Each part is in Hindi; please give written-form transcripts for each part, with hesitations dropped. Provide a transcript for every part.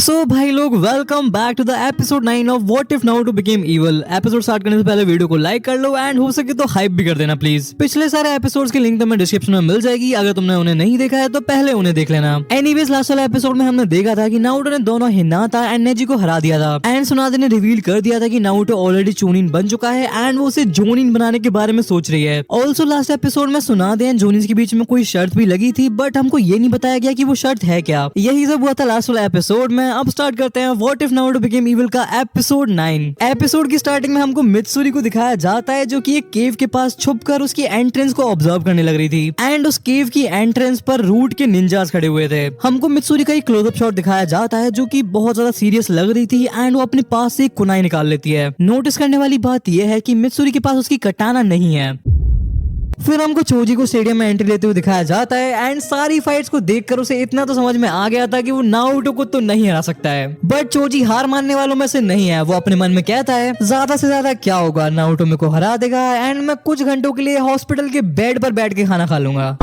सो भाई लोग welcome back to the episode 9 of what if Naruto became evil. Episode start करने से पहले वीडियो को लाइक कर लो एंड हो सके तो हाइप भी कर देना प्लीज। पिछले सारे एपिसोड्स की लिंक तुम्हें डिस्क्रिप्शन में मिल जाएगी, अगर तुमने उन्हें नहीं देखा है तो पहले उन्हें देख लेना। एनीवेज लास्ट वाले एपिसोड में हमने देखा था कि नारुतो ने दोनों हिनाता एंड नेजी को हरा दिया था एंड सुनादे ने रिवील कर दिया था कि नारुतो ऑलरेडी चूनिन बन चुका है एंड वो उसे जोनिन बनाने के बारे में सोच रही है। ऑल्सो लास्ट एपिसोड में सुनादे एंड जोनिन के बीच में कोई शर्त भी लगी थी, बट हमको ये नहीं बताया गया कि वो शर्त है क्या। यही सब हुआ था लास्ट वाला एपिसोड में। अब स्टार्ट करते हैं what if Naruto became evil का एपिसोड 9। एपिसोड की स्टार्टिंग में हमको मित्सुरी को दिखाया जाता है जो कि एक केव के पास छुपकर उसकी एंट्रेंस को ऑब्जर्व करने लग रही थी एंड उस केव की एंट्रेंस पर रूट के निंजास खड़े हुए थे। हमको मित्सुरी का एक क्लोजअप शॉट दिखाया जाता है जो कि बहुत ज्यादा सीरियस लग रही थी एंड वो अपने पास से एक कुनाई निकाल लेती है। नोटिस करने वाली बात यह है कि मित्सुरी के पास उसकी कटाना नहीं है। फिर हमको चोजी को स्टेडियम में एंट्री लेते हुए दिखाया जाता है एंड सारी फाइट्स को देखकर उसे इतना तो समझ में आ गया था कि वो नारुतो को तो नहीं हरा सकता है, बट चोजी हार मानने वालों में से नहीं है। वो अपने मन में कहता है ज्यादा से ज्यादा क्या होगा, नारुतो मेरे को हरा देगा एंड मैं कुछ घंटों के लिए हॉस्पिटल के बेड पर बैठ के खाना खा लूंगा।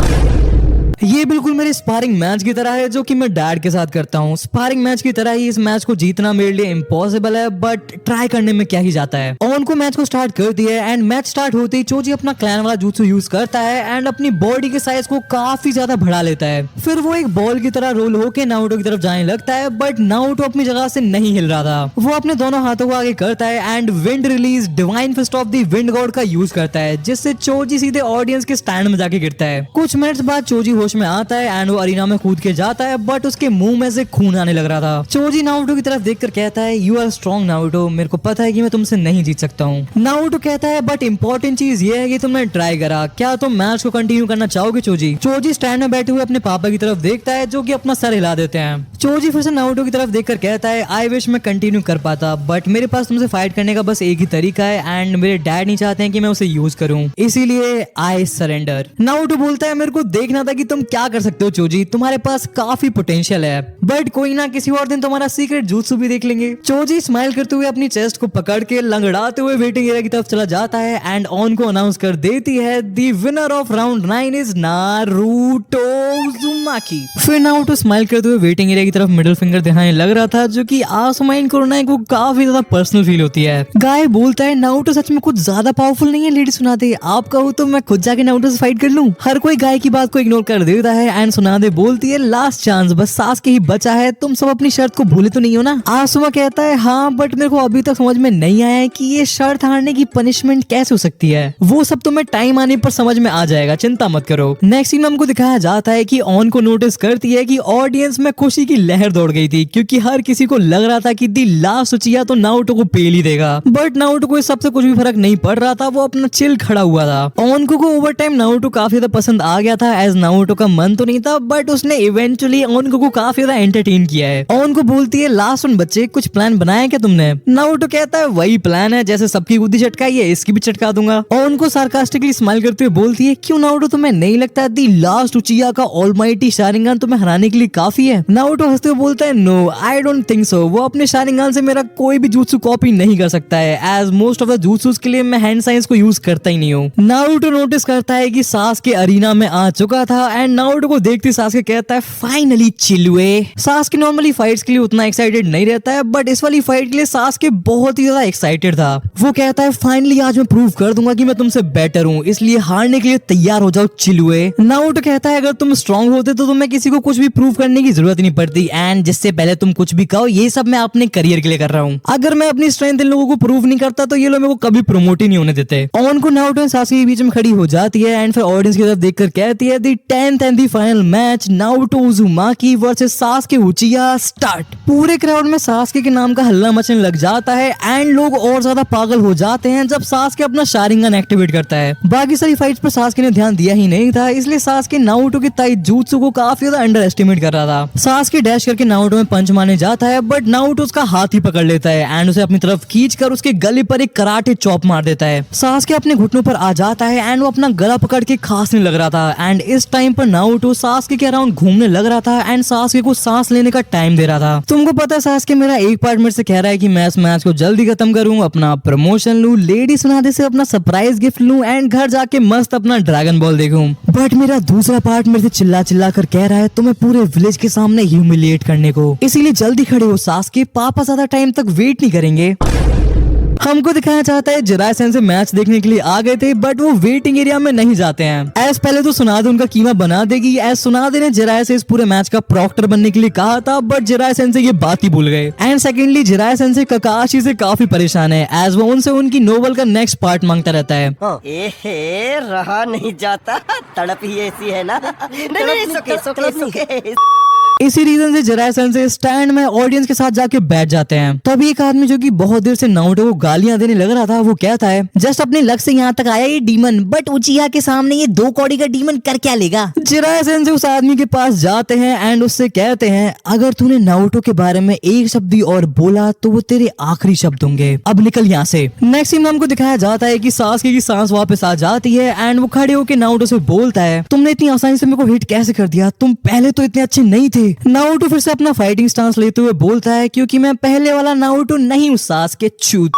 ये बिल्कुल मेरे स्पारिंग मैच की तरह है जो कि मैं डैड के साथ करता हूँ। स्पारिंग मैच की तरह ही इस मैच को जीतना मेरे लिए इम्पॉसिबल है, बट ट्राई करने में क्या ही जाता है। ऑन को मैच को स्टार्ट कर दिया है एंड मैच स्टार्ट होते ही चोजी अपना क्लैन वाला jutsu यूज करता है एंड अपनी बॉडी के साइज को काफी ज्यादा बढ़ा लेता है। फिर वो एक बॉल की तरह रोल होके नारुतो की तरफ जाने लगता है, बट नारुतो अपनी जगह से नहीं हिल रहा था। वो अपने दोनों हाथों को आगे करता है and wind release divine fist of the wind god का यूज करता है, जिससे चोजी सीधे ऑडियंस के स्टैंड में जाके गिरता है। कुछ मिनट्स बाद चोजी होश में आता है एंड वो अरीना में कूद के जाता है, बट उसके मुंह में से खून आने लग रहा था। चोजी नारुतो की तरफ देखकर कहता है यू आर स्ट्रॉन्ग नारुतो, मेरे को पता है कि मैं तुमसे नहीं जीत सकता हूँ। नारुतो कहता है बट इम्पोर्टेंट चीज ये है कि तुमने ट्राई करा, क्या तुम मैच को कंटिन्यू करना चाहोगे चोजी। चोजी स्टैंड में बैठे हुए अपने पापा की तरफ देखता है जो कि अपना सर हिला देते हैं। चोजी फिर से नारुतो की तरफ देखकर कहता है आई विश मैं कंटिन्यू कर पाता, बट मेरे पास तुमसे फाइट करने का बस एक ही तरीका है एंड मेरे डैड नहीं चाहते हैं कि मैं उसे यूज करूं, इसीलिए आई सरेंडर। नारुतो बोलता है मेरे को देखना था कि तुम क्या कर सकते हो चोजी, तुम्हारे पास काफी पोटेंशियल है, बट कोई ना किसी और दिन तुम्हारा सीक्रेट jutsu भी देख लेंगे। चोजी स्माइल करते हुए अपनी चेस्ट को पकड़ के लंगड़ाते हुए वेटिंग एरिया की तरफ चला जाता है एंड ऑन को अनाउंस कर देती है the winner of round 9 is Naruto Uzumaki. फिर नारुतो स्माइल करते हुए वेटिंग एरिया की तरफ मिडिल फिंगर दिखाने लग रहा था जो कि आसमाइन कोरोना को काफी ज्यादा पर्सनल फील होती है। गाय बोलता है नारुतो सच में कुछ ज्यादा पावरफुल नहीं है लेडी सुनादे, आप कहो तो मैं खुद जाके नारुतो से फाइट कर लूं। हर कोई गाय की बात को इग्नोर कर देता है एंड सुनादे बोलती है लास्ट चांस, बस सास के ही बचा है, तुम सब अपनी शर्त को भूले तो नहीं हो ना। आसुमा कहता है हाँ, बट मेरे को अभी तक समझ में नहीं आया है कि ये शर्त हारने की पनिशमेंट कैसे हो सकती है। वो सब तुम्हें टाइम आने पर समझ में आ जाएगा, चिंता मत करो। नेक्स्ट सीन में हमको दिखाया जाता है कि ऑन को नोटिस करती है कि ऑडियंस में खुशी की लहर दौड़ गई थी क्योंकि हर किसी को लग रहा था कि दी लास्ट उचिया तो नारुतो को पेल ही देगा, बट नारुतो को इस सबसे कुछ भी फर्क नहीं पड़ रहा था। वो अपना चिल खड़ा हुआ था। ऑन को ओवर टाइम नारुतो काफी ज्यादा पसंद आ गया था, एज नारुतो का मन तो नहीं था, बट उसने इवेंचुअली ऑनको को काफी ज्यादा एंटरटेन किया है। ऑन को बोलती है लास्ट वन बच्चे, कुछ प्लान बनाया क्या तुमने। नारुतो कहता है वही प्लान है, जैसे सबकी गुद्दी चटकाई है इसकी भी चटका दूंगा। ऑन को सार्कास्टिकली स्माइल करते हुए बोलती है क्यों नारुतो तुम्हें नहीं लगता दी लास्ट उचिया का ऑलमाइटी शारिंगान तुम्हें हराने के लिए काफी है। नारुतो हंसते हुए बोलता है no I don't think so, वो अपने शारिंगान से मेरा कोई भी jutsu कॉपी नहीं कर सकता है, as most of the jutsus के लिए मैं हैंड साइंस को यूज करता ही नहीं हूँ। नारुतो नोटिस करता है कि सासके अरीना में आ चुका था एंड नारुतो को देखते सासके कहता है फाइनली चिलुए। सासके नॉर्मली फाइट्स के लिए उतना एक्साइटेड नहीं रहता है, बट इस वाली फाइट के लिए सासके बहुत ही ज्यादा एक्साइटेड था। वो कहता है फाइनली आज मैं प्रूव कर दूंगा कि मैं तुमसे बेटर हूँ, इसलिए हारने के लिए तैयार हो जाओ चिलुए। नारुतो कहता है अगर तुम स्ट्रांग होते तो तुम्हें किसी को कुछ भी प्रूव करने की जरूरत नहीं पड़ती एंड जिससे पहले तुम कुछ भी कहो ये सब मैं अपने करियर के लिए कर रहा हूँ। अगर मैं अपनी स्ट्रेंथ इन लोगों को प्रूव नहीं करता तो ये लोग मेरे को कभी प्रमोट ही नहीं होने देते। ऑन को नारुतो सासके के बीच में खड़ी हो जाती है एंड फिर ऑडियंस की तरफ देखकर कहती है the 10th and the final match Naruto Uzumaki versus Sasuke Uchiha start. पूरे क्राउड में सासके के नाम का हल्ला मचने लग जाता है एंड लोग और ज्यादा पागल हो जाते हैं जब सासके अपना शारिंगन एक्टिवेट करता है। बाकी सारी फाइट्स पर सासके ने ध्यान दिया ही नहीं था, इसलिए सासके नारुतो के ताई jutsu को काफी ज्यादा अंडर एस्टिमेट कर रहा था। सासके डैश करके नारुतो में पंच मारने जाता है, बट नारुतो उसका हाथ ही पकड़ लेता है एंड उसे अपनी तरफ खींचकर उसके गले पर एक कराटे चॉप मार देता है। सासके अपने घुटनों पर आ जाता है एंड वो अपना गला पकड़ के खांसने लग रहा था एंड इस टाइम पर पर नारुतो सास्के के अराउंड घूमने लग रहा था एंड सास्के को सांस लेने का टाइम दे रहा था। तुमको पता है सास्के मेरा एक पार्ट मेरे से कह रहा है कि मैं इस मैच को जल्दी खत्म करूं, अपना प्रमोशन लूं, लेडी सुनादे से अपना सरप्राइज गिफ्ट लूं एंड घर जाके मस्त अपना ड्रैगन बॉल देखूं। बट मेरा दूसरा पार्ट मेरे से चिल्ला चिल्ला कर कह रहा है तुम्हें पूरे विलेज के सामने ह्यूमिलिएट करने को, इसीलिए जल्दी खड़े हो सास्के, पापा ज्यादा टाइम तक वेट नहीं करेंगे। हमको दिखाना चाहता है जिराय सेंसे मैच देखने के लिए आ गए थे बट वो वेटिंग एरिया में नहीं जाते हैं। एस पहले तो सुनादे उनका कीमा बना देगी। एस सुनादे ने जिराय से इस पूरे मैच का प्रॉक्टर बनने के लिए कहा था बट जिराय सेंसे ये बात ही भूल गए। एंड सेकेंडली जिराय सेंसे ककाशी से काफी परेशान है एज वो उनसे उनकी नोवेल का नेक्स्ट पार्ट मांगता रहता है। एहे, रहा नहीं जाता, तड़प ही ऐसी है ना। नहीं, सुके। इसी रीजन से जिराय सेंसे स्टैंड में ऑडियंस के साथ जाके बैठ जाते हैं। तभी एक आदमी जो कि बहुत देर से नारुतो को गालियां देने लग रहा था वो कहता है जस्ट अपने लक से यहाँ तक आया ये डीमन, बट उचिहा के सामने ये 2 कौड़ी का डीमन कर क्या लेगा। जिराय सेंसे उस आदमी के पास जाते हैं एंड उससे कहते हैं अगर तूने नारुतो के बारे में एक शब्द भी और बोला तो वो तेरे आखिरी शब्द होंगे, अब निकल यहाँ से। नेक्स्ट सीन हमको दिखाया जाता है कि सास्के की सांस वापस आ जाती है एंड वो खड़े होकर नारुतो से बोलता है तुमने इतनी आसानी से मेरे को हिट कैसे कर दिया, तुम पहले तो इतने अच्छे नहीं थे। नारुतो फिर से अपना फाइटिंग स्टांस लेते हुए बोलता है क्योंकि मैं पहले वाला नारुतो नहीं हूँ सास्के चूत।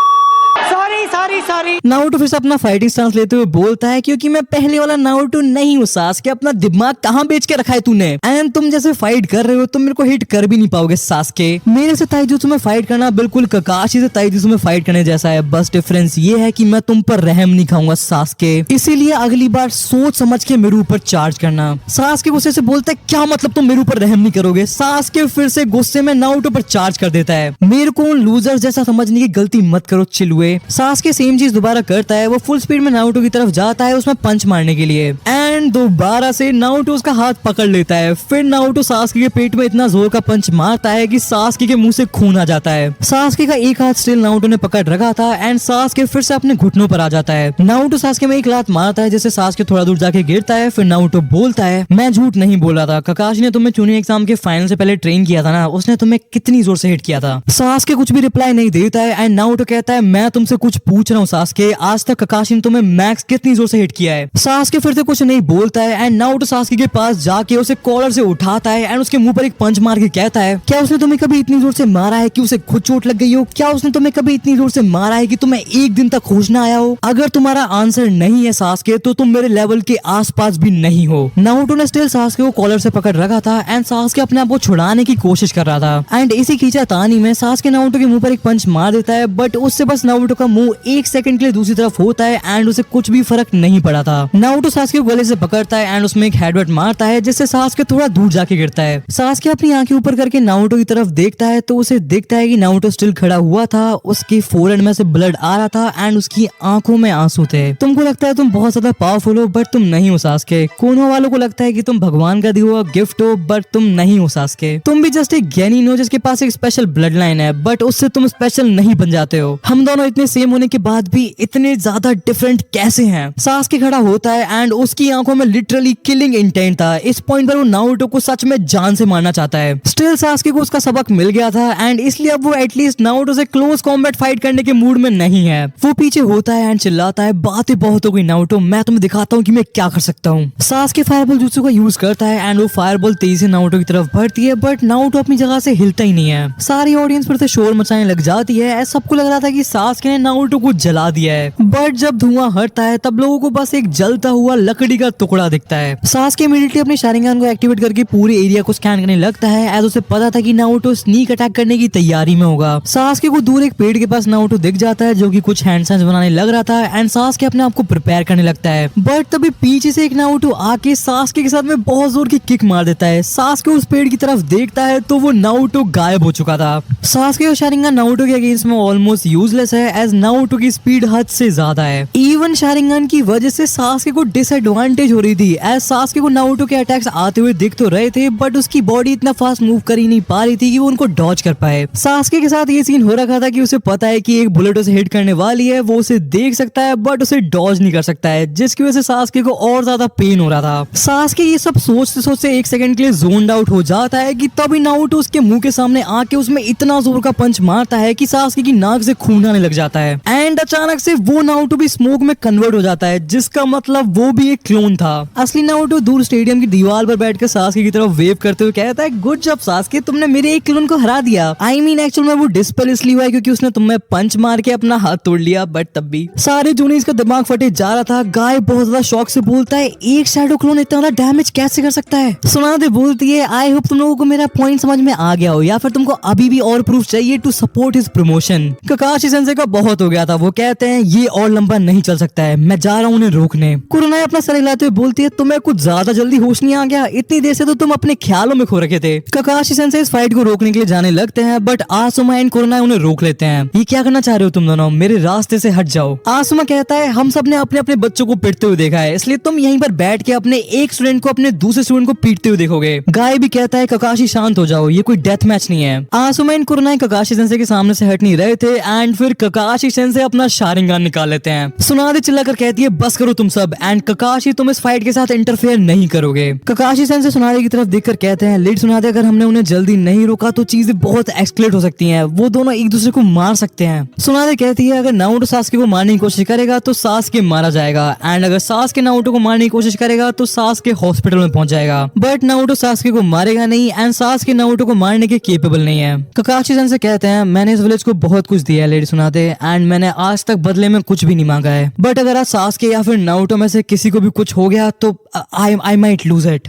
सॉरी। नारुतो फिर से अपना फाइटिंग स्टांस लेते हुए बोलता है क्योंकि मैं पहले वाला नारुतो नहीं हूँ सास्के, अपना दिमाग कहाँ बेच के रखा है तूने, एंड तुम जैसे फाइट कर रहे हो तुम मेरे को हिट कर भी नहीं पाओगे सास्के। मेरे से ताइजुत्सु में फाइट करना बिल्कुल ककाशी से ताइजुत्सु में फाइट करने जैसा है, बस डिफरेंस ये है कि मैं तुम पर रहम नहीं खाऊंगा सास्के, इसीलिए अगली बार सोच समझ के मेरे ऊपर चार्ज करना। सास्के गुस्से से बोलता है क्या मतलब तुम मेरे ऊपर रहम नहीं करोगे। सास्के फिर से गुस्से में नारुतो पर चार्ज कर देता है। मेरे को उन लूजर्स जैसा समझने की गलती मत करो चिलुए। सास्के सेम चीज दोबारा करता है, वो फुल स्पीड में नारुतो की तरफ जाता है उसमें पंच मारने के लिए एंड दोबारा से नारुतो उसका हाथ पकड़ लेता है। फिर नारुतो सास्के के पेट में इतना जोर का पंच मारता है कि सास्के के मुंह से खून आ जाता है। सास्के का एक हाथ स्टिल नारुतो ने पकड़ रखा था एंड सास्के फिर से अपने घुटनों पर आ जाता है। नारुतो सास्के में एक लात मारता है जिससे सास्के थोड़ा दूर जाके गिरता है। फिर नारुतो बोलता है मैं झूठ नहीं बोला था, ककाशी ने तुम्हें चुनी एग्जाम के फाइनल से पहले ट्रेन किया था ना, उसने तुम्हें कितनी जोर से हिट किया था। सास्के कुछ भी रिप्लाई नहीं देता है एंड नारुतो कहता है मैं तुमसे कुछ पूछ रहा हूँ सास्के, आज तक ककाशी ने तुम्हें मैक्स कितनी जोर से हिट किया है। सास्के फिर से कुछ नहीं बोलता है एंड नारुतो सास्के के पास जाके उसे कॉलर से उठाता है एंड उसके मुंह पर एक पंच मार के कहता है क्या उसने तुम्हें कभी इतनी जोर से मारा है कि उसे खुद चोट लग गई हो, क्या उसने तुम्हें कभी इतनी जोर से मारा है कि तुम्हें एक दिन तक होश ना आया हो। अगर तुम्हारा आंसर नहीं है सास्के तो तुम मेरे लेवल के आसपास भी नहीं हो। नारुतो ने स्टिल सास्के को कॉलर से पकड़ रखा था एंड सास्के अपने आप को छुड़ाने की कोशिश कर रहा था एंड इसी खींचातानी में सास्के नारुतो के मुंह पर एक पंच मार देता है बट उससे बस नारुतो का मुंह एक सेकंड के लिए दूसरी तरफ होता है एंड उसे कुछ भी फर्क नहीं पड़ा था। नारुतो सास्के को गले से पकड़ता है एंड उसमें एक हेडबट मारता है जिससे सास्के थोड़ा दूर जाके गिरता है। सास्के अपनी आंखें ऊपर करके नारुतो की तरफ देखता है तो उसे दिखता है कि नारुतो स्टिल खड़ा हुआ था, उसके फोरहेड में से ब्लड आ रहा था एंड उसकी आंखों में आंसू थे। तुमको लगता है तुम बहुत ज्यादा पावरफुल हो बट तुम नहीं हो सास्के। कोनोहा वालों को लगता है कि तुम भगवान का दिया हुआ गिफ्ट हो बट तुम नहीं हो सास्के। तुम भी जस्ट एक ज्ञानी हो जिसके पास एक स्पेशल ब्लड लाइन है बट उससे तुम स्पेशल नहीं बन जाते हो। हम दोनों इतने सेम होने के बाद भी इतने ज्यादा डिफरेंट कैसे हैं। सास्के खड़ा होता है एंड उसकी आंखों में लिटरली किलिंग इंटेंट था। इस पॉइंट पर वो नारुतो को सच में जान से मारना चाहता है। स्टिल सास्के को उसका सबक मिल गया था एंड इसलिए अब वो एटलीस्ट नारुतो से क्लोज कॉम्बैट फाइट करने के मूड में नहीं है। वो पीछे होता है एंड चिल्लाता है बातें बहुत हो गई नारुतो, मैं तुम्हें दिखाता हूँ कि मैं क्या कर सकता हूँ। सास्के फायरबॉल जुत्सु का यूज करता है एंड वो फायरबॉल तेजी से नारुतो की तरफ बढ़ती है बट नारुतो अपनी जगह से हिलता ही नहीं है। सारी ऑडियंस फिर से शोर मचाने लग जाती है। सबको लग रहा था कि सास्के ने नारुतो को जला दिया है बट जब धुआं हटता है तब लोगों को बस एक जलता हुआ लकड़ी का टुकड़ा दिखता है। सास्के इमीडिएटली अपने शारिंगन को एक्टिवेट करके पूरे एरिया को स्कैन करने लगता है एज उसे पता था कि नारुतो स्नीक अटैक करने की तैयारी में होगा। सास्के को दूर एक पेड़ के पास नारुतो दिख जाता है जो कि कुछ हैंड साइंस बनाने लग रहा था एंड सास्के अपने आप को प्रिपेयर करने लगता है बट तभी पीछे से एक नारुतो आके सास्के के साथ में बहुत जोर की किक मार देता है। सास्के उस पेड़ की तरफ देखता है तो वो नारुतो गायब हो चुका था। सास्के का शारिंगन नारुतो के अगेंस्ट में ऑलमोस्ट यूजलेस है एज नारुतो की स्पीड हद से ज्यादा है। इवन शारिंगन की वजह से सास्के को डिसएडवांटेज हो रही थी एज सास्के को नारुतो के अटैक्स आते हुए दिख तो रहे थे बट उसकी बॉडी इतना फास्ट मूव कर ही नहीं पा रही थी कि वो उनको डॉज कर पाए। सास्के के साथ ये सीन हो रखा था कि उसे पता है कि एक बुलेट उसे हिट करने वाली है, वो उसे देख सकता है बट उसे डॉज नहीं कर सकता है जिसकी वजह से सास्के को और ज्यादा पेन हो रहा था। सास्के ये सब सोचते सोचते एक सेकंड के लिए जोन्ड आउट हो जाता है कि तभी नारुतो उसके मुंह के सामने आके उसमें इतना जोर का पंच मारता है कि सास्के की नाक से खून आने लग जाता है एंड अचानक से वो नारुतो भी स्मोक में कन्वर्ट हो जाता है, जिसका मतलब वो भी एक क्लोन था। असली नारुतो दूर स्टेडियम की दीवार पर बैठकर सास्के की तरफ वेव करते हुए कहता है, गुड जॉब सास्के, तुमने मेरे एक क्लोन को हरा दिया। आई मीन एक्चुअल में वो डिस्पेल इसलिए हुआ है क्योंकि उसने तुम्हें पंच मार के अपना हाथ तोड़ लिया, बट तब भी सारे जूनियर्स का दिमाग फटे जा रहा था। गाय बहुत ज्यादा शौक से बोलता है, एक शैडो क्लोन इतना ज्यादा डैमेज कैसे कर सकता है। सुनादे बोलती है, आई होप तुम लोगों को मेरा पॉइंट समझ में आ गया हो, या फिर तुमको अभी भी और प्रूफ चाहिए to support his promotion. Kakashi sensei का बहुत हो गया था, वो कहते हैं ये और लंबा नहीं चल सकता है, मैं जा रहा हूँ उन्हें रोकने। कुरानाई अपना सर हिलाते हुए बोलती है, तुम्हें कुछ ज्यादा जल्दी होश नहीं आ गया, इतनी देर से तो तुम अपने ख्यालों में खो रखे थे। ककाशी सेंसे इस फाइट को रोकने के लिए जाने लगते हैं, बट आसुमा एंड कुरानाई उन्हें रोक लेते हैं। ये क्या करना चाह रहे हो तुम दोनों, मेरे रास्ते से हट जाओ। आसुमा कहता है, हम सब ने अपने अपने बच्चों को पीटते हुए देखा है, इसलिए तुम यहीं पर बैठ के अपने एक स्टूडेंट को अपने दूसरे स्टूडेंट को पीटते हुए देखोगे। गाय भी कहता है, ककाशी शांत हो जाओ, ये कोई डेथ मैच नहीं है। आसुमा एंड कुरानाई ककाशी सेंसे के सामने से हट नहीं रहे थे, एंड फिर ककाशी सेंसे अपना शारिंगान निकाल लेते हैं। सुनादे चिल्लाकर कहती है, बस करो तुम सब, एंड ककाशी तुम इस फाइट के साथ इंटरफेयर नहीं करोगे। ककाशी सेंसे सुनादे की तरफ देखकर कहते हैं, लेट सुनादे, अगर हमने उन्हें जल्दी नहीं रोका तो चीजें बहुत एक्सक्लेट हो सकती हैं, वो दोनों एक दूसरे को मार सकते हैं। सुनादे कहती है, अगर नारुतो सास्के को मारने की कोशिश करेगा तो सास्के मारा जाएगा, एंड अगर सास्के नारुतो को मारने की कोशिश करेगा तो सास्के हॉस्पिटल में पहुंच जाएगा, बट नारुतो सास्के को मारेगा नहीं, एंड सास्के नारुतो को मारने के केपेबल नहीं है। ककाशी सेंसे कहते हैं, मैंने इस विलेज को बहुत कुछ दिया है लेडी सुनादे, एंड मैंने आज तक बदले में कुछ भी नहीं मांगा है, बट अगर आज सास्के या फिर नारुतो में से किसी को भी कुछ हो गया तो आई माइट लूज इट।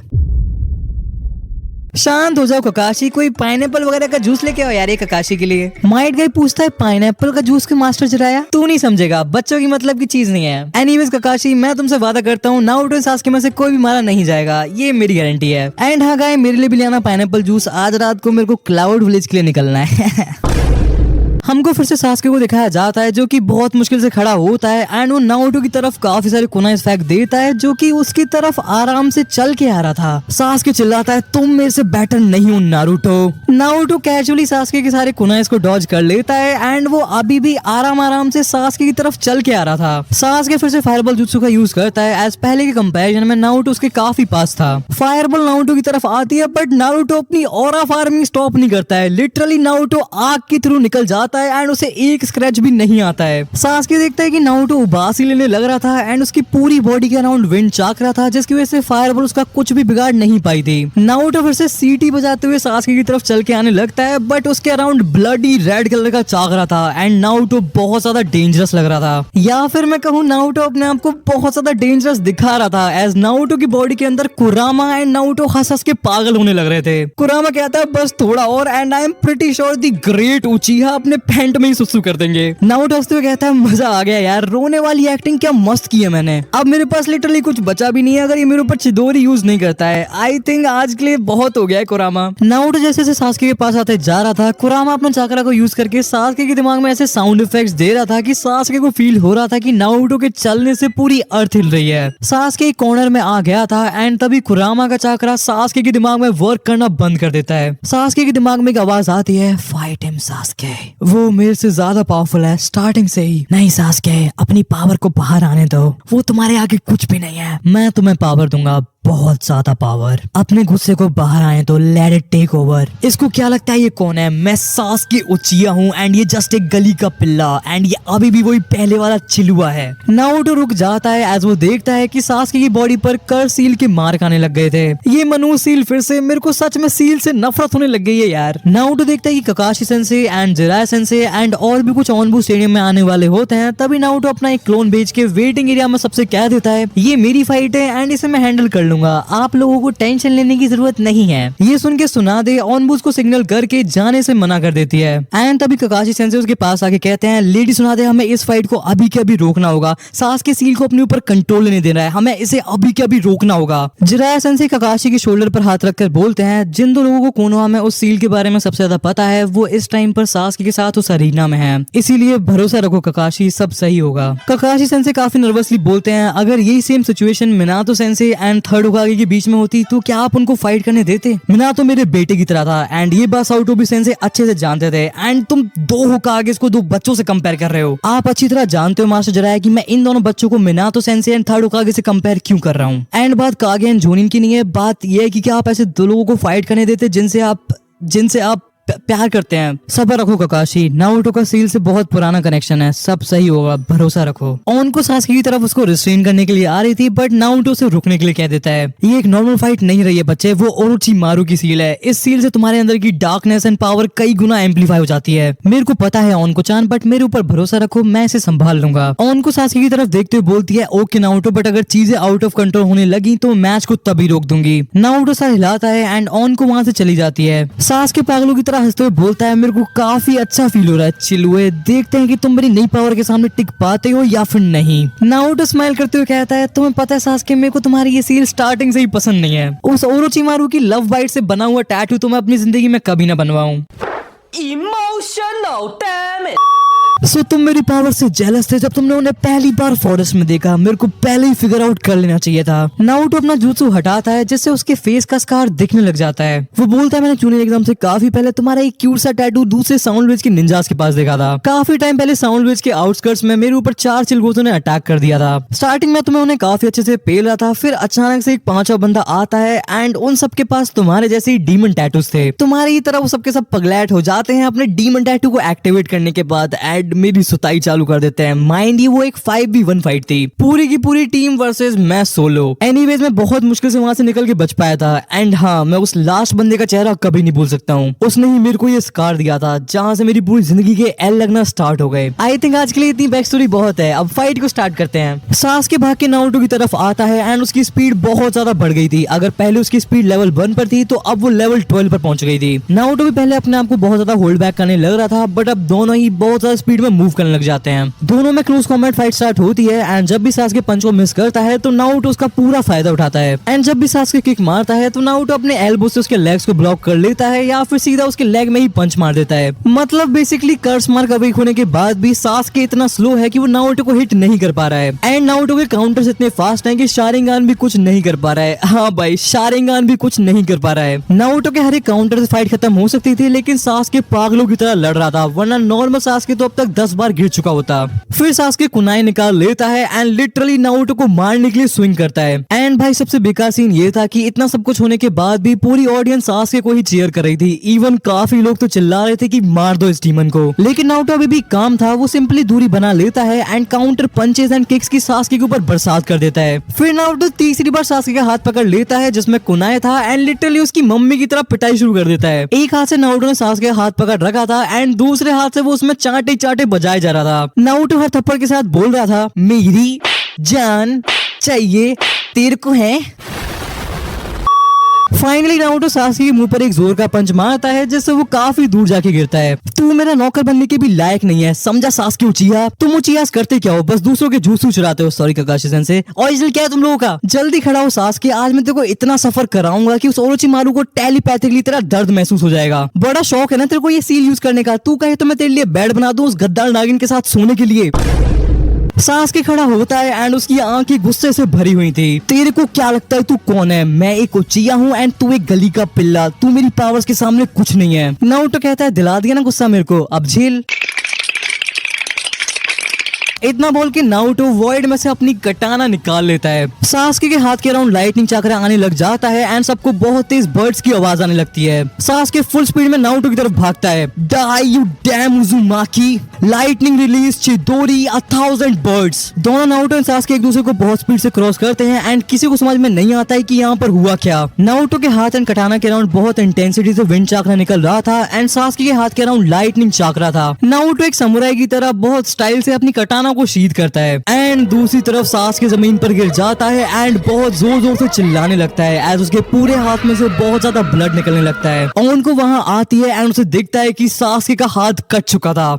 शांत हो जाओ ककाशी, कोई पाइनएप्पल वगैरह का जूस लेके आओ यार ये ककाशी के लिए। माइट गाय पूछता है, पाइनएप्पल का जूस के मास्टर चुराया? तू नहीं समझेगा, बच्चों की मतलब की चीज नहीं है। एनीवेज ककाशी, मैं तुमसे वादा करता हूँ नारुतो सास्के में से कोई भी मारा नहीं जाएगा, ये मेरी गारंटी है। एंड हाँ गाय, मेरे लिए भी ले आना पाइनएप्पल जूस, आज रात को मेरे को क्लाउड विलेज के लिए निकलना है। हमको फिर से सास्के को दिखाया जाता है जो कि बहुत मुश्किल से खड़ा होता है, एंड वो नारुतो की तरफ काफी सारे कुनाइस फेंक देता है जो कि उसकी तरफ आराम से चल के आ रहा था। सास्के चिल्लाता है, तुम मेरे से बेटर नहीं हो नारुतो। नारुतो कैजुअली सास्के के सारे कुनाइस को डॉज कर लेता है, एंड वो अभी भी आराम से सास्के की तरफ चल के आ रहा था। सास्के फिर से फायरबॉल जुत्सु का यूज करता है, एज पहले के कंपैरिजन में नारुतो उसके काफी पास था। फायरबॉल नारुतो की तरफ आती है, बट नारुतो अपनी ऑरा फार्मिंग स्टॉप नहीं करता है, लिटरली नारुतो आग के थ्रू निकल जाता है, एंड उसे एक स्क्रैच भी नहीं आता है। सास्के देखता है कि नारुतो उबासी लेने लग रहा था, एंड उसकी पूरी बॉडी के अराउंड विंड चाक रहा था, जिसकी वजह से फायरबॉल उसका कुछ भी बिगाड़ नहीं पाई थी। नारुतो फिर से सीटी बजाते हुए सास्के की तरफ चल के आने लगता है, बट उसके अराउंड ब्लडी रेड कलर का चाक रहा था, एंड नारुतो बहुत ज्यादा डेंजरस लग रहा था, या फिर मैं कहूँ नारुतो अपने आप को बहुत ज्यादा डेंजरस दिखा रहा था, एज नारुतो की बॉडी के अंदर कुरामा एंड नारुतो हंस के पागल होने लग रहे थे। कुरामा कहता है, बस थोड़ा और and I am pretty sure the great उचिहा अपने पैंट में ही सुसु कर देंगे। नारुतो हंसते हुए कहता है, मजा आ गया यार, रोने वाली एक्टिंग क्या मस्त की है मैंने, अब मेरे पास लिटरली कुछ बचा भी नहीं है अगर ये मेरे ऊपर चिदोरी यूज नहीं करता है। आई थिंक आज के लिए बहुत हो गया है कुरामा। नारुतो जैसे से सास्के के पास आते जा रहा था, कुरामा अपना चाकरा को यूज करके सास्के के दिमाग में ऐसे साउंड इफेक्ट्स दे रहा था कि सास्के को फील हो रहा था कि नारुतो के चलने से पूरी अर्थ हिल रही है। सास्के एक कॉर्नर में आ गया था, एंड तभी कुरामा का चाकरा सास्के के दिमाग में वर्क करना बंद कर देता है। सास्के के दिमाग में एक आवाज आती है, फाइट हिम सास्के, वो मेरे से ज्यादा पावरफुल है स्टार्टिंग से ही। नहीं सास्के, अपनी पावर को बाहर आने दो, वो तुम्हारे आगे कुछ भी नहीं है, मैं तुम्हें पावर दूंगा, बहुत ज्यादा पावर। अपने गुस्से को बाहर आए तो लेट इट टेक ओवर। इसको क्या लगता है ये कौन है? मैं सास्के उचिहा हूँ, एंड ये जस्ट एक गली का पिल्ला, एंड ये अभी भी वही पहले वाला चिलुआ है। नारुतो रुक जाता है एज वो देखता है कि सास्के की बॉडी पर कर सील के मार्क आने लग गए थे। ये मनु सील फिर से, मेरे को सच में सील से नफरत होने लग गई है यार। नारुतो देखता है कि Kakashi sensei and Jiraiya sensei and और भी कुछ ऑनबू स्टेडियम में आने वाले होते हैं, तभी नारुतो अपना एक क्लोन भेज के वेटिंग एरिया में सबसे कह देता है, ये मेरी फाइट है एंड इसे मैं हैंडल कर लूंगा, आप लोगों को टेंशन लेने की जरूरत नहीं है। ये सुन के सुनादे ऑनबूस को सिग्नल करके जाने से मना कर देती है, एंड तभी ककाशी सेंसे उसके पास आके कहते हैं, लेडी सुनादे, हमें इस फाइट को अभी के अभी रोकना होगा, सास्के सील को अपने ऊपर कंट्रोल लेने देना है, हमें इसे अभी के अभी रोकना होगा। जिराया सेंसे ककाशी के शोल्डर पर हाथ रखकर बोलते हैं, जिन दो लोगों को कोनोहा में उस सील के बारे में सबसे ज्यादा पता है, वो इस टाइम पर सास्के के साथ उस अरीना में है, इसीलिए भरोसा रखो ककाशी, सब सही होगा। ककाशी सेंसे काफी नर्वसली बोलते हैं, अगर यही same situation Minato sensei and third Hokage के बीच में होती तो क्या आप उनको फाइट करने देते? मिनातो मेरे बेटे की तरह था, एंड ये बात साउटोबी सेंसे अच्छे से जानते थे, एंड तुम दो होकागे को दो बच्चों से कंपेयर कर रहे हो। आप अच्छी तरह जानते हो मास्टर जिराया कि मैं इन दोनों बच्चों को Minato sensei and third Hokage से कंपेयर क्यों कर रहा हूँ। एंड बात कागे एंड जोनिन की नहीं है, बात यह है कि क्या आप ऐसे दो लोगों को फाइट करने देते जिनसे आप प्यार करते हैं। सब्र रखो ककाशी, नारुतो का सील से बहुत पुराना कनेक्शन है, सब सही होगा, भरोसा रखो। ऑन को सासकी की तरफ उसको रिस्ट्रेन करने के लिए आ रही थी बट नारुतो उसे रुकने के लिए कह देता है ये एक नॉर्मल फाइट नहीं रही है बच्चे, वो ओरोचिमारू की सील है। इस सील से तुम्हारे अंदर की डार्कनेस एंड पावर कई गुना एम्पलीफाई हो जाती है। मेरे को पता है ऑन को चान, बट मेरे ऊपर भरोसा रखो, मैं इसे संभाल लूंगा। ऑन को सासकी की तरफ देखते हुए बोलती है ओके नारुतो, बट अगर चीजें आउट ऑफ कंट्रोल होने लगी तो मैच को तभी रोक दूंगी। नारुतो सर हिलाता है एंड ऑन को वहां से चली जाती है। सास के पागलों की तरह हंसते हुए बोलता है मेरे को काफी अच्छा फील हो रहा है, चिलुए देखते हैं कि तुम मेरी नई पावर के सामने टिक पाते हो या फिर नहीं। नारुतो स्माइल करते हुए कहता है तुम्हें पता है सासके, मेरे को तुम्हारी ये सील स्टार्टिंग से ही पसंद नहीं है। उस ओरोचिमारू की लव बाइट से बना हुआ टैटू तो मैं अपनी जिंदगी में कभी ना बनवाऊं। Emotional damn it. सो तुम मेरी पावर से जेलस थे जब तुमने उन्हें पहली बार फॉरेस्ट में देखा, मेरे को पहले ही फिगर आउट कर लेना चाहिए था। नारुतो अपना jutsu हटाता है जिससे उसके फेस का स्कार दिखने लग जाता है। वो बोलता है मैंने जूनियर एग्जाम से काफी पहले तुम्हारा एक क्यूट सा टैटू दूसरे साउंड विज के निंजास के पास देखा था। काफी टाइम पहले साउंड विज के आउटस्कर्ट्स में मेरे ऊपर 4 चिलगोजों ने अटैक कर दिया था। स्टार्टिंग में तुम्हें उन्हें काफी अच्छे से पेल रहा था, फिर अचानक से एक 5वां बंदा आता है एंड उन सबके पास तुम्हारे जैसे ही डीमन टैटूज थे। तुम्हारी ही तरह वो सबके सब पगलैट हो जाते हैं अपने डीमन टैटू को एक्टिवेट करने के बाद एंड मेरी सुताई चालू कर देते हैं। माइंड ये वो एक 5v1 फाइट थी, पूरी की पूरी टीम वर्सेस मैं सोलो। एनीवेज मैं बहुत मुश्किल से वहां से निकल के बच पाया था एंड हाँ मैं उस लास्ट बंदे का चेहरा कभी नहीं भूल सकता हूँ। उसने ही मेरे को ये स्कार दिया था जहाँ से मेरी पूरी जिंदगी के एल लगना स्टार्ट हो गए। आई थिंक आज के लिए इतनी बैक स्टोरी बहुत है, अब फाइट को स्टार्ट करते हैं। सास के भाग के नारुतो की तरफ आता है एंड उसकी स्पीड बहुत ज्यादा बढ़ गई थी। अगर पहले उसकी स्पीड लेवल 1 पर थी तो अब वो लेवल 12 पर पहुंच गई थी। नारुतो भी पहले अपने आप को बहुत ज्यादा होल्ड बैक करने लग रहा था बट अब दोनों ही बहुत ज्यादा स्पीड में मूव करने लग जाते हैं। दोनों में क्लोज कॉम्बैट फाइट स्टार्ट होती है एंड जब भी सासके पंच को मिस करता है तो नारुतो उसका पूरा फायदा उठाता है एंड जब भी सासके किक मारता है तो नारुतो अपने एल्बो से उसके लेग्स को ब्लॉक कर लेता है या फिर सीधा उसके लेग में ही पंच मार देता है। मतलब बेसिकली कर्स मार्क अवेक होने के बाद भी सासके इतना स्लो है कि वो नारुतो को हिट नहीं कर पा रहा है एंड नारुतो के काउंटर्स इतने फास्ट हैं कि शारिंगान भी कुछ नहीं कर पा रहा है। हाँ भाई शारिंगान भी कुछ नहीं कर पा रहा है। नारुतो के हर एक काउंटर से फाइट खत्म हो सकती थी लेकिन सासके पागलों की तरह लड़ रहा था, वरना नॉर्मल सासके तो अब तक 10 बार गिर चुका होता। फिर सासके कुनाई निकाल लेता है एंड लिटरली नारुतो को मारने के लिए स्विंग करता है। एंड भाई सबसे बेकार सीन ये था कि इतना सब कुछ होने के बाद भी पूरी ऑडियंस सासके को ही चीयर कर रही थी। इवन काफी लोग तो चिल्ला रहे थे कि मार दो इस डीमन को, लेकिन नारुतो अभी भी काम था। वो सिंपली दूरी बना लेता है and counter punches and kicks की सासके के ऊपर बरसात कर देता है। फिर नारुतो तीसरी बार सासके का हाथ पकड़ लेता है जिसमें कुनाई था एंड लिटरली उसकी मम्मी की तरह पिटाई शुरू कर देता है। एक हाथ से नारुतो ने सासके का हाथ पकड़ रखा था एंड दूसरे हाथ से वो उसमें चाटे चाटे बजाए जा रहा था। नारुतो हर थप्पड़ के साथ बोल रहा था मेरी जान चाहिए तेरे को है। फाइनली नारुतो सासके के मुंह पर एक जोर का पंच मारता है जिससे वो काफी दूर जाके गिरता है। तू मेरा नौकर बनने के भी लायक नहीं है, समझा सासके उचिया? तुम उचियास करते क्या हो? बस दूसरों के जूसू चुराते हो। सॉरी ककाशी सेंसे, ओरिजिनल क्या है तुम लोगों का? जल्दी खड़ा हो सासके, आज मैं तेरे को इतना सफर कराऊंगा कि उस ओरोचिमारू को टेलीपैथिकली तेरा दर्द महसूस हो जाएगा। बड़ा शौक है ना तेरे को ये सील यूज करने का? तू कहे तो मैं तेरे लिए बेड बना दूं उस गद्दार नागिन के साथ सोने के लिए। सासके खड़ा होता है एंड उसकी आंखें गुस्से से भरी हुई थी। तेरे को क्या लगता है तू कौन है? मैं एक उचिया हूँ एंड तू एक गली का पिल्ला। तू मेरी पावर्स के सामने कुछ नहीं है। नारुतो कहता है दिला दिया ना गुस्सा मेरे को, अब झेल। इतना बोल के नारुतो वॉइड में से अपनी कटाना निकाल लेता है। सासके के हाथ के अराउंड लाइटनिंग चक्रा आने लग जाता है एंड सबको बहुत तेज बर्ड्स की आवाज आने लगती है। सासके फुल स्पीड में नारुतो की तरफ भागता है। Die you damn Uzumaki, lightning release Chidori 1000 birds. दोनों नारुतो और सासके एक दूसरे को बहुत स्पीड से क्रॉस करते हैं एंड किसी को समझ में नहीं आता है कि यहाँ पर हुआ क्या। नारुतो के हाथ एंड कटाना के अराउंड बहुत इंटेंसिटी से विंड चक्रा निकल रहा था एंड सासके के हाथ के अराउंड लाइटनिंग चक्रा था। नारुतो एक समुराई की तरह बहुत स्टाइल से अपनी कटाना को शीद करता है एंड दूसरी तरफ सासके जमीन पर गिर जाता है एंड बहुत जोर जोर से चिल्लाने लगता है एज उसके पूरे हाथ में से बहुत ज्यादा ब्लड निकलने लगता है। ऑन को वहां आती है एंड उसे दिखता है कि सासके का हाथ कट चुका था।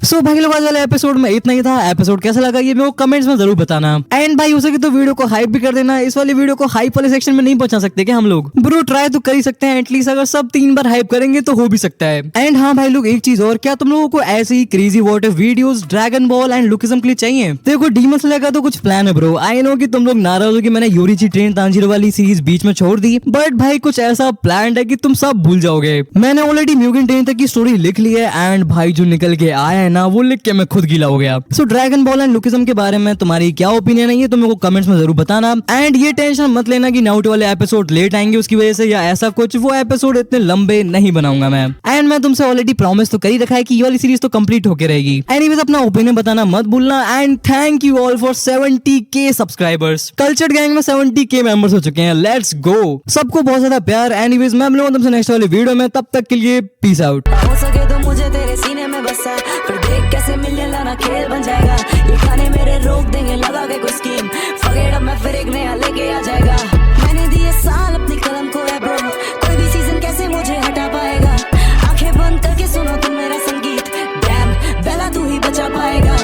सो भाई लोग आज वाले एपिसोड में इतना ही था। एपिसोड कैसा लगा ये मेरे को कमेंट्स में जरूर बताना एंड भाई हो सके तो वीडियो को हाइप भी कर देना। इस वाली वीडियो को हाइप वाले सेक्शन में नहीं पहुंचा सकते क्या हम लोग? ब्रो ट्राई तो कर ही सकते हैं एटलीस्ट, अगर सब 3 बार हाइप करेंगे तो हो भी सकता है। एंड हाँ भाई लोग एक चीज और, क्या तुम लोगों को ऐसे ही crazy water videos Dragon Ball and Lookism के लिए चाहिए? देखो डीमन स्लेयर का तो कुछ प्लान है ब्रो। आई नो कि तुम लोग नाराज हो कि मैंने योरीची ट्रेन तांजीरो वाली सीरीज बीच में छोड़ दी, बट भाई कुछ ऐसा प्लान है कि तुम सब भूल जाओगे। मैंने ऑलरेडी म्यूगिन ट्रेन तक की स्टोरी लिख ली है एंड भाई जो निकल के आया है ना वो लिख के मैं खुद गीला हो गया। सो ड्रैगन बॉल एंड लुकिज्म के बारे में तुम्हारी क्या ओपिनियन है ये तो मेरे को कमेंट्स में जरूर बताना। एंड ये टेंशन मत लेना कि नारुतो वाले एपिसोड लेट आएंगे उसकी वजह से या ऐसा कुछ, वो एपिसोड इतने लंबे नहीं बनाऊंगा मैं। एंड मैं तुमसे ऑलरेडी प्रॉमिस तो कर ही रखा है कि ये वाली सीरीज तो कंप्लीट होके रहेगी। एनीवेज अपना ओपिनियन बताना मत भूलना। And thank you all for 70K subscribers. Cultured gang में 70K मेंबर्स हो चुके हैं। लेट्स गो, सबको बहुत ज्यादा प्यार। एनीवेज मैं मिलूंगा तुमसे नेक्स्ट वाली वीडियो में, तब तक के लिए पीस आउट। हो सके तो मुझे तेरे सीने में बसा, फिर देख कैसे मिलने लाना खेल बन जाएगा। ये गाने मेरे रोक देंगे लगा के कोई स्कीम, फॉरगेट अब मैं फिर एक नया लेके आ जाएगा। मैंने दिए साल